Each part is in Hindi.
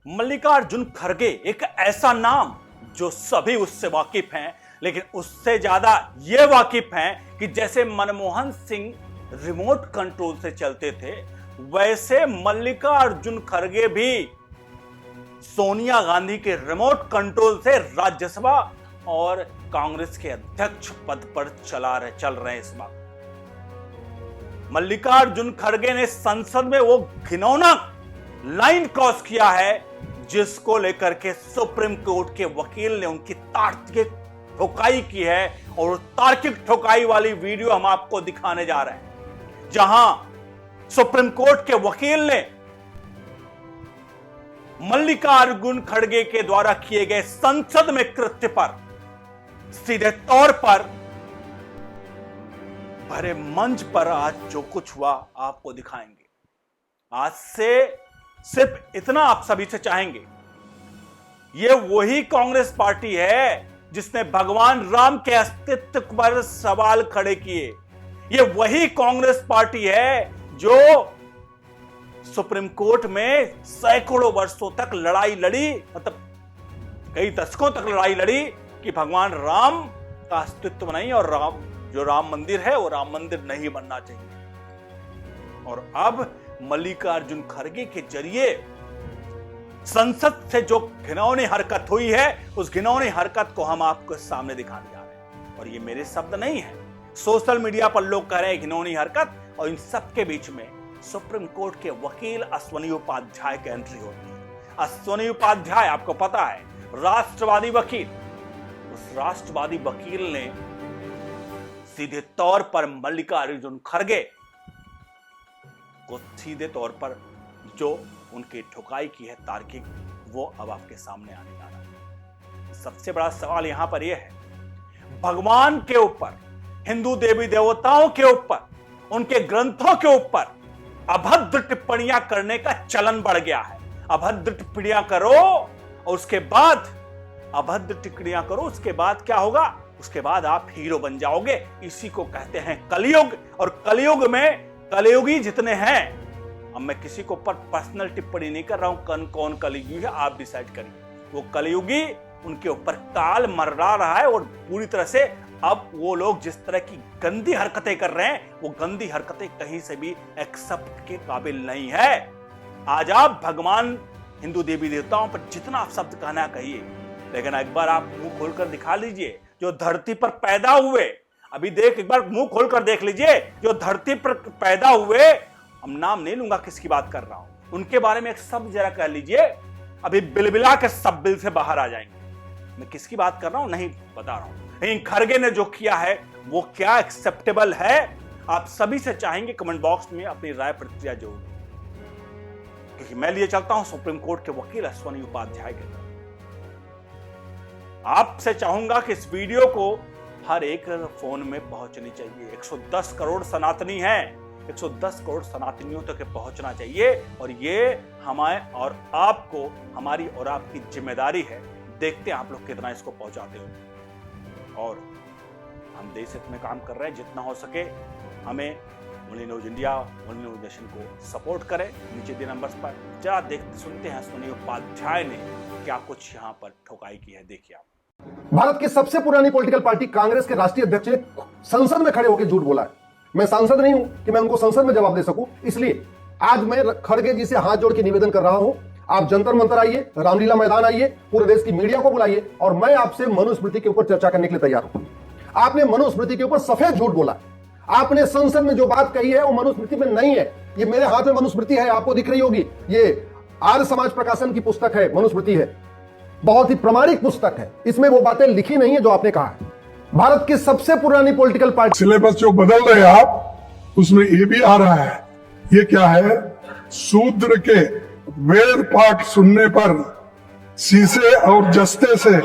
मल्लिकार्जुन खड़गे एक ऐसा नाम जो सभी उससे वाकिफ हैं, लेकिन उससे ज्यादा यह वाकिफ हैं कि जैसे मनमोहन सिंह रिमोट कंट्रोल से चलते थे, वैसे मल्लिकार्जुन खड़गे भी सोनिया गांधी के रिमोट कंट्रोल से राज्यसभा और कांग्रेस के अध्यक्ष पद पर चल रहे हैं। इस वक्त मल्लिकार्जुन खड़गे ने संसद में वो घिनौना लाइन क्रॉस किया है जिसको लेकर के सुप्रीम कोर्ट के वकील ने उनकी तार्किक ठोकाई की है, और तार्किक ठोकाई वाली वीडियो हम आपको दिखाने जा रहे हैं, जहां सुप्रीम कोर्ट के वकील ने मल्लिकार्जुन खड़गे के द्वारा किए गए संसद में कृत्य पर सीधे तौर पर भरे मंच पर आज जो कुछ हुआ आपको दिखाएंगे। आज से सिर्फ इतना आप सभी से चाहेंगे, यह वही कांग्रेस पार्टी है जिसने भगवान राम के अस्तित्व पर सवाल खड़े किए। यह वही कांग्रेस पार्टी है जो सुप्रीम कोर्ट में सैकड़ों वर्षों तक लड़ाई लड़ी, मतलब कई दशकों तक लड़ाई लड़ी कि भगवान राम का अस्तित्व नहीं, और राम मंदिर है वो राम मंदिर नहीं बनना चाहिए। और अब मल्लिकार्जुन खड़गे के जरिए संसद से जो घिनौनी हरकत हुई है, उस घिनौनी हरकत को हम आपको सामने दिखाने जा रहे हैं। और ये मेरे शब्द नहीं है, सोशल मीडिया पर लोग कह रहे हैं घिनौनी हरकत, और इन सब के बीच में सुप्रीम कोर्ट के वकील अश्वनी उपाध्याय की एंट्री होती है। अश्वनी उपाध्याय आपको पता है राष्ट्रवादी वकील, उस राष्ट्रवादी वकील ने सीधे तौर पर मल्लिकार्जुन खड़गे को सीधे तौर पर जो उनकी ठुकाई की है तार्किक, वो अब आपके सामने आने जा रहा है। सबसे बड़ा सवाल यहां पर यह है, भगवान के ऊपर, हिंदू देवी देवताओं के ऊपर, उनके ग्रंथों के ऊपर अभद्र टिप्पणियां करने का चलन बढ़ गया है। अभद्र टिप्पणियां करो और उसके बाद अभद्र टिप्पणियां करो, उसके बाद क्या होगा? उसके बाद आप हीरो बन जाओगे। इसी को कहते हैं कलयुग। और कलयुग में कलयुगी जितने हैं, अब मैं किसी को ऊपर पर्सनल टिप्पणी नहीं कर रहा हूं, कौन कलयुगी है आप डिसाइड करिए। वो कलयुगी, उनके ऊपर काल मंडरा रहा है, और पूरी तरह से अब वो लोग जिस तरह की गंदी हरकतें कर रहे हैं, वो गंदी हरकतें कहीं से भी एक्सेप्ट के काबिल नहीं है। आज आप भगवान, हिंदू देवी देवताओं पर जितना आप शब्द कहना कहिए, लेकिन एक बार आप मुंह खोलकर दिखा लीजिए, जो धरती पर पैदा हुए, अभी देख, एक बार मुंह खोलकर देख लीजिए, जो धरती पर पैदा हुए, हम नाम नहीं लूंगा किसकी बात कर रहा हूं, उनके बारे में एक शब्द जरा कह लीजिए, अभी बिलबिला के सब बिल से बाहर आ जाएंगे। मैं किसकी बात कर रहा हूं नहीं बता रहा हूं, लेकिन खड़गे ने जो किया है वो क्या एक्सेप्टेबल है? आप सभी से चाहेंगे कमेंट बॉक्स में अपनी राय प्रतिक्रिया जरूर, क्योंकि मैं लिए चलता हूं सुप्रीम कोर्ट के वकील अश्वनी उपाध्याय के तरफ। आपसे चाहूंगा कि इस वीडियो को हर एक फोन में पहुंचनी चाहिए। 110 करोड़ सनातनी हैं, 110 करोड़ सनातनियों तक पहुंचना चाहिए, और ये हमारे और आपको, हमारी और आपकी जिम्मेदारी है। देखते हैं आप लोग कितना इसको पहुंचाते हो। और हम देश हित में काम कर रहे हैं, जितना हो सके हमें only news India, only news nation को सपोर्ट करें। नीचे दिए नंबर्स पर जरा देखते सुनते हैं अश्वनी उपाध्याय ने क्या कुछ यहाँ पर ठोकाई की है, देखिए आप। भारत की सबसे पुरानी पॉलिटिकल पार्टी कांग्रेस के राष्ट्रीय अध्यक्ष ने संसद में खड़े होकर झूठ बोला है। मैं सांसद नहीं हूं कि मैं उनको संसद में जवाब दे सकूं, इसलिए आज मैं खड़गे जी से हाथ जोड़ के निवेदन कर रहा हूं, आप जंतर मंतर आइए, रामलीला मैदान आइए, पूरे देश की मीडिया को बुलाइए, और मैं आपसे मनुस्मृति के ऊपर चर्चा करने के लिए तैयार हूं। आपने मनुस्मृति के ऊपर सफेद झूठ बोला। आपने संसद में जो बात कही है वो मनुस्मृति में नहीं है। ये मेरे हाथ में मनुस्मृति है, आपको दिख रही होगी, ये आर्य समाज प्रकाशन की पुस्तक है, मनुस्मृति है, बहुत ही प्रामाणिक पुस्तक है। इसमें वो बातें लिखी नहीं है जो आपने कहा है। भारत की सबसे पुरानी पॉलिटिकल पार्टी, सिलेबस जो बदल रहे हैं आप, उसमें ये भी आ रहा है, ये क्या है, शूद्र के वेद पाठ सुनने पर शीशे और जस्ते से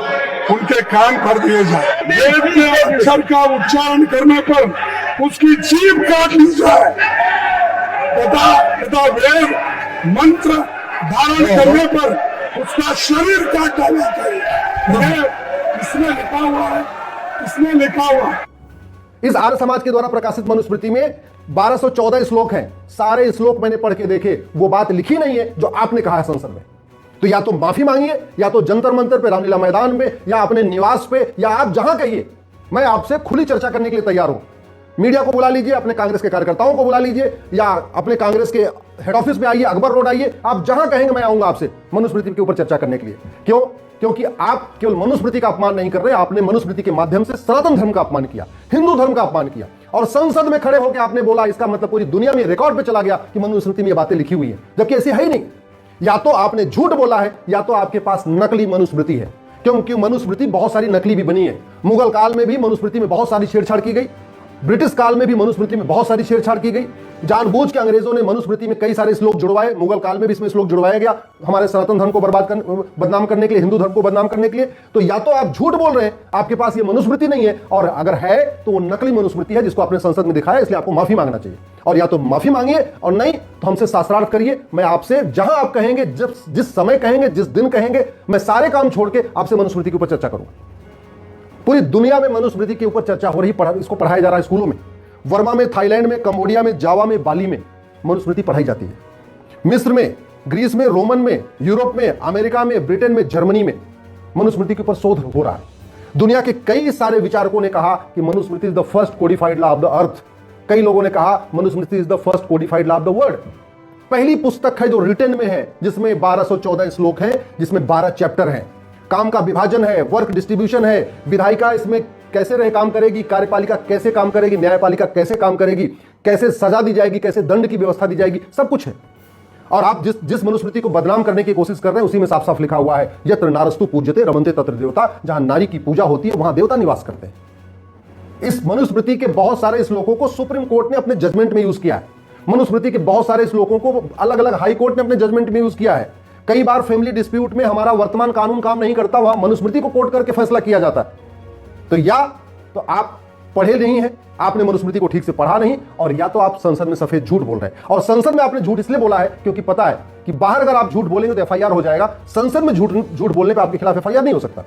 उनके कान भर दिए जाए, वेद के अक्षर का उच्चारण करने पर उसकी जीभ काट ली जाए, तथा वेद मंत्र धारण करने पर उसका शरीर काट डालना चाहिए। इसमें लिखा हुआ है, इसमें लिखा हुआ है। इस आर्य समाज के द्वारा प्रकाशित मनुस्मृति में 1214 श्लोक हैं। सारे श्लोक मैंने पढ़ के देखे, वो बात लिखी नहीं है जो आपने कहा है संसद में। तो या तो माफी मांगिए, या तो जंतर मंतर पे, रामलीला मैदान में, या अपने निवास पे, या आप जहां कहिए, मैं आपसे खुली चर्चा करने के लिए तैयार हूं। मीडिया को बुला लीजिए, अपने कांग्रेस के कार्यकर्ताओं को बुला लीजिए, या अपने कांग्रेस के हेड ऑफिस में आइए, अकबर रोड आइए, आप जहां कहेंगे मैं आऊंगा आपसे मनुस्मृति के ऊपर चर्चा करने के लिए। क्यों? क्योंकि आप केवल मनुस्मृति का अपमान नहीं कर रहे, आपने मनुस्मृति के माध्यम से सनातन धर्म का अपमान किया, हिंदू धर्म का अपमान किया, और संसद में खड़े होकर आपने बोला, इसका मतलब पूरी दुनिया में रिकॉर्ड पे चला गया कि मनुस्मृति में ये बातें लिखी हुई है, जबकि ऐसी है ही नहीं। या तो आपने झूठ बोला है, या तो आपके पास नकली मनुस्मृति है, क्योंकि मनुस्मृति बहुत सारी नकली भी बनी है। मुगल काल में भी मनुस्मृति में बहुत सारी छेड़छाड़ की गई, ब्रिटिश काल में भी मनुस्मृति में बहुत सारी छेड़छाड़ की गई, जानबूझ के अंग्रेजों ने मनुस्मृति में कई सारे श्लोक जुड़वाए, मुगल काल में भी इसमें श्लोक जुड़वाया गया हमारे सनातन धर्म को बदनाम करने के लिए, हिंदू धर्म को बदनाम करने के लिए। तो या तो आप झूठ बोल रहे हैं, आपके पास ये मनुस्मृति नहीं है, और अगर है तो वो नकली मनुस्मृति है जिसको आपने संसद में दिखाया, इसलिए आपको माफी मांगना चाहिए। और या तो माफी मांगिए, और नहीं तो हमसे शास्त्रार्थ करिए। मैं आपसे जहां आप कहेंगे, जिस समय कहेंगे, जिस दिन कहेंगे, मैं सारे काम छोड़ के आपसे मनुस्मृति के ऊपर चर्चा करूंगा। पूरी दुनिया में मनुस्मृति के ऊपर चर्चा हो रही, इसको पढ़ाया जा रहा है स्कूलों में। वर्मा में, थाईलैंड में, कंबोडिया में, जावा में, बाली में मनुस्मृति पढ़ाई जाती है। मिस्र में, ग्रीस में, रोमन में, यूरोप में, अमेरिका में, ब्रिटेन में, जर्मनी में मनुस्मृति के ऊपर शोध हो रहा है। दुनिया के कई सारे विचारकों ने कहा कि Manusmriti is the first codified law of the earth. कई लोगों ने कहा Manusmriti is the first codified law of the world. पहली पुस्तक है जो रिटन में है, जिसमें 1214 श्लोक है, जिसमें 12 चैप्टर हैं। काम का विभाजन है, वर्क डिस्ट्रीब्यूशन है, विधायिका इसमें कैसे रह काम करेगी, कार्यपालिका कैसे काम करेगी, न्यायपालिका कैसे काम करेगी, कैसे सजा दी जाएगी, कैसे दंड की व्यवस्था दी जाएगी, सब कुछ है। और आप जिस मनुस्मृति को बदनाम करने की कोशिश कर रहे हैं, उसी में साफ साफ लिखा हुआ है, यत्र नारस्तु पूज्यते रमन्ते तत्र देवता। जहां नारी की पूजा होती है वहां देवता निवास करते हैं। इस मनुस्मृति के बहुत सारे श्लोकों को सुप्रीम कोर्ट ने अपने जजमेंट में यूज किया है। मनुस्मृति के बहुत सारे श्लोकों को अलग अलग हाई कोर्ट ने अपने जजमेंट में यूज किया है। कई बार फैमिली डिस्प्यूट में हमारा वर्तमान कानून काम नहीं करता, वहां मनुस्मृति को कोर्ट करके फैसला किया जाता है। तो या तो आप पढ़े नहीं हैं, आपने मनुस्मृति को ठीक से पढ़ा नहीं, और या तो आप संसद में सफेद झूठ बोल रहे हैं। और संसद में आपने झूठ इसलिए बोला है क्योंकि पता है कि बाहर अगर आप झूठ बोलेंगे तो एफआईआर हो जाएगा। संसद में झूठ बोलने पे आपके खिलाफ एफआईआर नहीं हो सकता।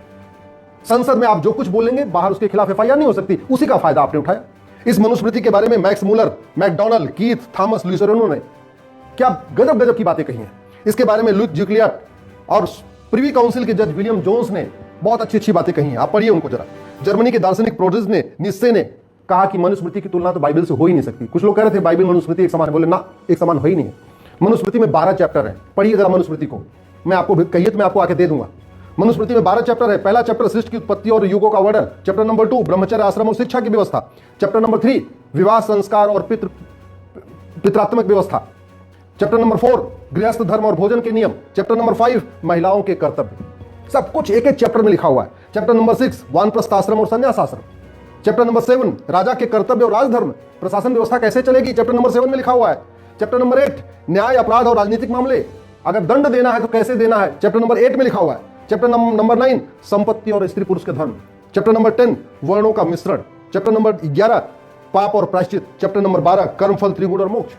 संसद में आप जो कुछ बोलेंगे, बाहर उसके खिलाफ एफआईआर नहीं हो सकती। उसी का फायदा आपने उठाया। इस मनुस्मृति के बारे में Max Muller, Macdonald, Keith, Thomas लुसेरोनो ने क्या गजब गजब की बातें कही हैं। इसके बारे में लुक जुकलियट और प्रिवी काउंसिल के जज विलियम जोन्स ने बहुत अच्छी अच्छी बातें कही हैं। आप पढ़िए उनको जरा। जर्मनी के दार्शनिक प्रोटेस्ट ने, निस्से ने कहा कि मनुस्मृति की तुलना तो बाइबल से हो ही नहीं सकती। कुछ लोग कह रहे थे बाइबल मनुस्मृति एक समान है, बोले ना, एक समान हो ही नहीं है। मनुस्मृति में 12 चैप्टर हैं। पढ़िए जरा मनुस्मृति को। मैं आपको कहिए तो मैं आपको आके दे दूंगा। मनुस्मृति में 12 चैप्टर है। पहला चैप्टर सृष्टि की उत्पत्ति और युगों का वर्णन। चैप्टर नंबर 2 ब्रह्मचर्य, आश्रम और शिक्षा की व्यवस्था। चैप्टर नंबर 3 विवाह, संस्कार और पितरात्मक व्यवस्था। चैप्टर नंबर 4 गृहस्थ धर्म और भोजन के नियम। चैप्टर नंबर 5 महिलाओं के कर्तव्य। सब कुछ एक एक चैप्टर में लिखा हुआ है। चैप्टर नंबर 6 वानप्रस्थ आश्रम और संन्यास आश्रम। चैप्टर नंबर 7 राजा के कर्तव्य और राजधर्म, प्रशासन व्यवस्था कैसे चलेगी, चैप्टर नंबर 7 में लिखा हुआ है। चैप्टर नंबर 8 न्याय, अपराध और राजनीतिक मामले, अगर दंड देना है तो कैसे देना है, चैप्टर नंबर 8 में लिखा हुआ है। चैप्टर नंबर 9 संपत्ति और स्त्री पुरुष के धर्म। चैप्टर नंबर 10 वर्णों का मिश्रण। चैप्टर नंबर 11 पाप और प्रायश्चित। चैप्टर नंबर 12 कर्मफल, त्रिगुण और मोक्ष।